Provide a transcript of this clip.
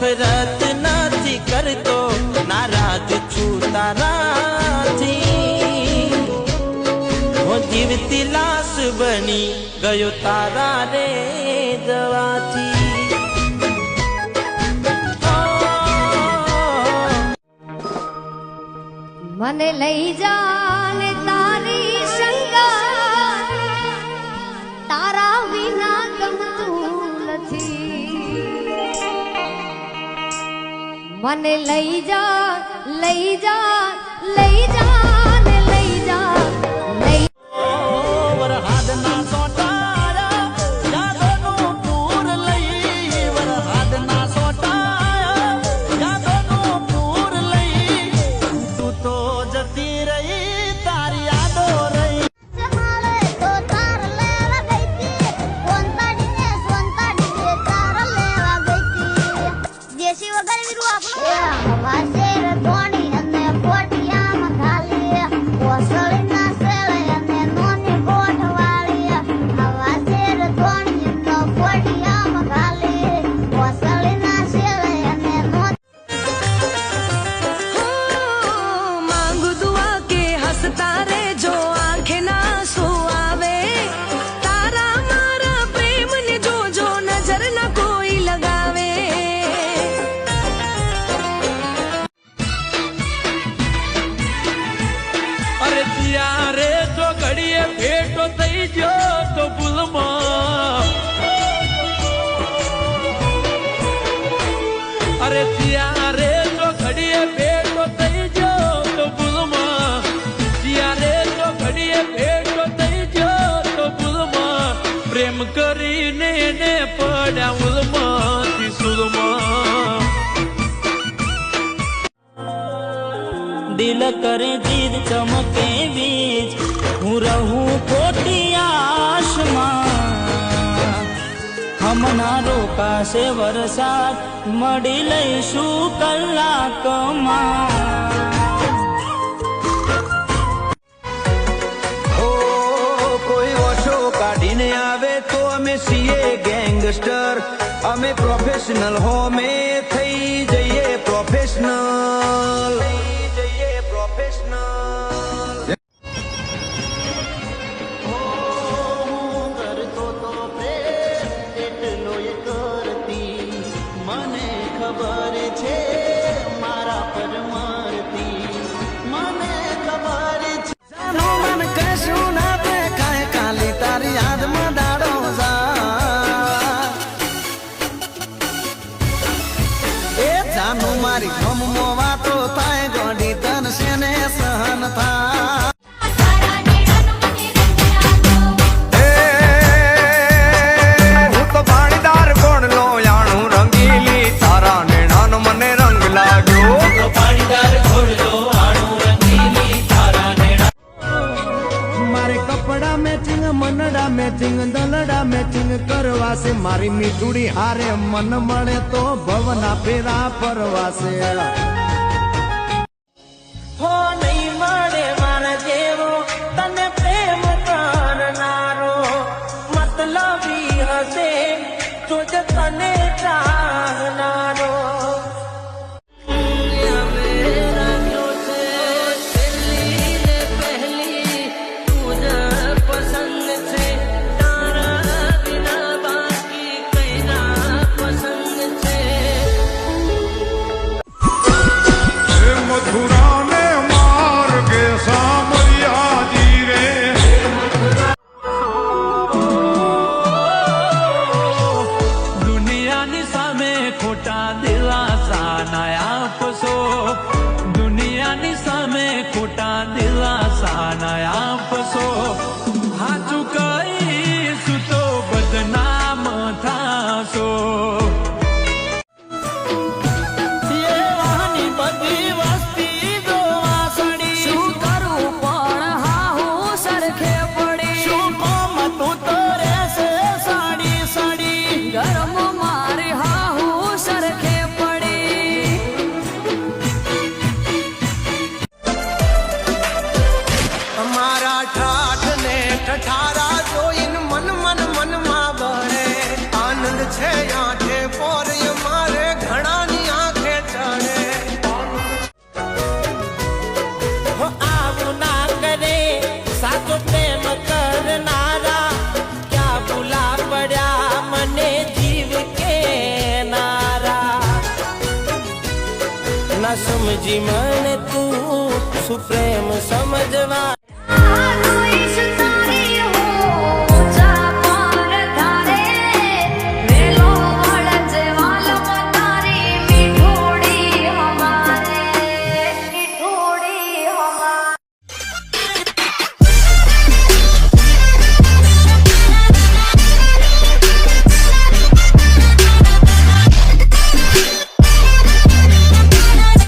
નફરત નથી કરતો, નારાજ છું તારાથી. હું જીવતી લાશ બની ગયો તારા રે જવાથી. મને લઈ જા ને તારી સંગાત, તારા વિના ગમતું નથી. મને લઈ જા, લઈ જા, લઈ જા ને લઈ જા, લઈ વરહાદના સોટાયા યાદોનું પૂર લઈ, વરહાદના સોટાયા યાદોનું પૂર લઈ. તું તો જતી રહી, તારી યાદો રહી. ત્યારે જો ઘડીએ ભેટો થઈ ગયો તો ભૂલમાં, અરે ત્યારે જો ઘડીએ ભેટો થઈ ગયો તો ભૂલમાં, ત્યારે જો ઘડીએ ભેટો થઈ ગયો તો ભૂલમાં. પ્રેમ કરીને ને પડ્યા ઉલમાં ત્રિશુલમાં. દિલ કરે જીદ ચમકે બીજ, હું રહું ખોટી આશમાં. હમણાં રોકાશે વરસાદ, મળી લઈશું કલાકમાં. કોઈ ઓછો કાઢીને આવે તો અમે છીએ ગેંગસ્ટર, અમે પ્રોફેશનલ હો, અમે થઈ જઈએ પ્રોફેશનલ. ખબર છે મારા પર મારતી, મને ખબર છે. મન કશું ના દેખાય, ખાલી તારી યાદમાં દાડો જા. એ જાનું મારી ગમમો વાતો થાય, ગોડી તનશે ને સહન થાય. મનડા મેચિંગ દલડા મેચિંગ કરવાશે, મારી મીઠુડી હારે મન મળે તો ભવના ફેરા પરવાશે. હો નહીં મળે મારા જેવો તને પ્રેમ કરનારો, મતલબી હશે તુજ તને ચાહનારો. દુનિયાની સામે ખોટા દિલાસા ના આપશો, હાચું કહીશું તો બદનામ થાશો. એવાની બધી વસ્તી જોવા સડી, શું કરું પણ હા હું સરખે પડી. શું કોમ તું તો રહેશે સાડી સાડી. ગરમ મારી હા હું સરખે ના સમજી મને તું સુપ્રેમ સમજવા આનું ઈશ